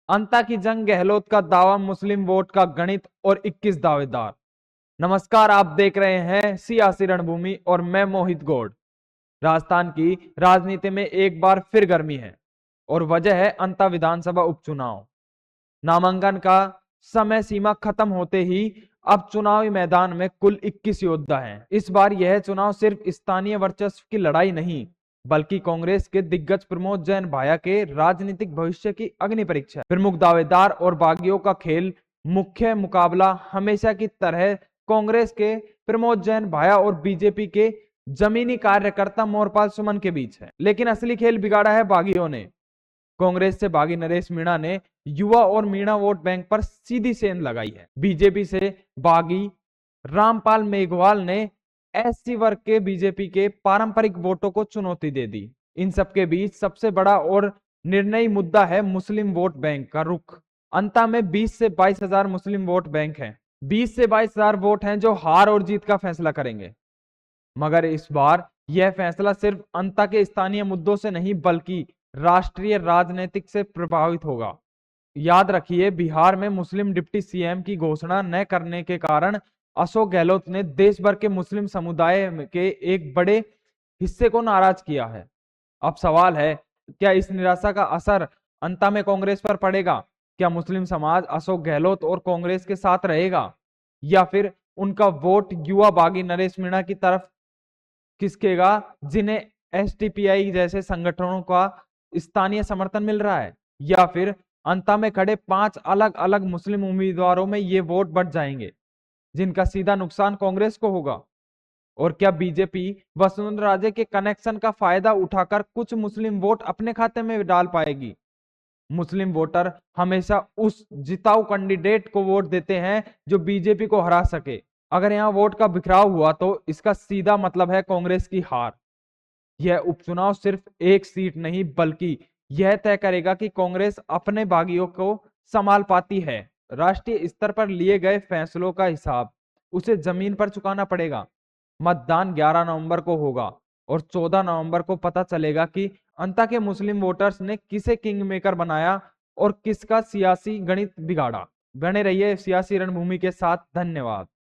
अंता की जंग, गहलोत का दावा, मुस्लिम वोट का गणित और 21 दावेदार। नमस्कार, आप देख रहे हैं सियासी रणभूमि और मैं मोहित गौड़। राजस्थान की राजनीति में एक बार फिर गर्मी है और वजह है अंता विधानसभा उपचुनाव। नामांकन का समय सीमा खत्म होते ही अब चुनावी मैदान में कुल 21 योद्धा हैं। इस बार यह चुनाव सिर्फ स्थानीय वर्चस्व की लड़ाई नहीं, बल्कि कांग्रेस के दिग्गज प्रमोद जैन भाया के राजनीतिक भविष्य की अग्नि परीक्षा है। प्रमुख दावेदार और बागियों का खेल। मुख्य मुकाबला हमेशा की तरह कांग्रेस के प्रमोद जैन भाया और बीजेपी के जमीनी कार्यकर्ता मोरपाल सुमन के बीच है। लेकिन असली खेल बिगाड़ा है बागियों ने। कांग्रेस से बागी नरेश मीणा ने युवा और मीणा वोट बैंक पर सीधी सेंध लगाई है। बीजेपी से बागी रामपाल मेघवाल ने एससी वर्ग के बीजेपी के पारंपरिक वोटों को चुनौती दे दी। इन सबके बीच सबसे बड़ा और निर्णयी मुद्दा है मुस्लिम वोट बैंक का रुख। अंता में 20 से 22 हजार मुस्लिम वोट बैंक हैं। 20 से 22 हजार वोट हैं जो हार और जीत का फैसला करेंगे। मगर इस बार यह फैसला सिर्फ अंता के स्थानीय मुद्दों से नहीं, बल्कि राष्ट्रीय राजनीतिक से प्रभावित होगा। याद रखिए, बिहार में मुस्लिम डिप्टी सीएम की घोषणा न करने के कारण अशोक गहलोत ने देश भर के मुस्लिम समुदाय के एक बड़े हिस्से को नाराज किया है। अब सवाल है, क्या इस निराशा का असर अंता में कांग्रेस पर पड़ेगा? क्या मुस्लिम समाज अशोक गहलोत और कांग्रेस के साथ रहेगा, या फिर उनका वोट युवा बागी नरेश मीणा की तरफ खिसकेगा, जिन्हें एसटीपीआई जैसे संगठनों का स्थानीय समर्थन मिल रहा है? या फिर अंता में खड़े 5 अलग अलग मुस्लिम उम्मीदवारों में ये वोट बढ़ जाएंगे, जिनका सीधा नुकसान कांग्रेस को होगा? और क्या बीजेपी वसुंधरा राजे के कनेक्शन का फायदा उठाकर कुछ मुस्लिम वोट अपने खाते में डाल पाएगी? मुस्लिम वोटर हमेशा उस जिताऊ कैंडिडेट को वोट देते हैं जो बीजेपी को हरा सके। अगर यहां वोट का बिखराव हुआ तो इसका सीधा मतलब है कांग्रेस की हार। यह उपचुनाव सिर्फ एक सीट नहीं, बल्कि यह तय करेगा कि कांग्रेस अपने बागियों को संभाल पाती है। राष्ट्रीय स्तर पर लिए गए फैसलों का हिसाब उसे जमीन पर चुकाना पड़ेगा। मतदान 11 नवंबर को होगा और 14 नवंबर को पता चलेगा कि अंता के मुस्लिम वोटर्स ने किसे किंग मेकर बनाया और किसका सियासी गणित बिगाड़ा। बने रहिए सियासी रणभूमि के साथ। धन्यवाद।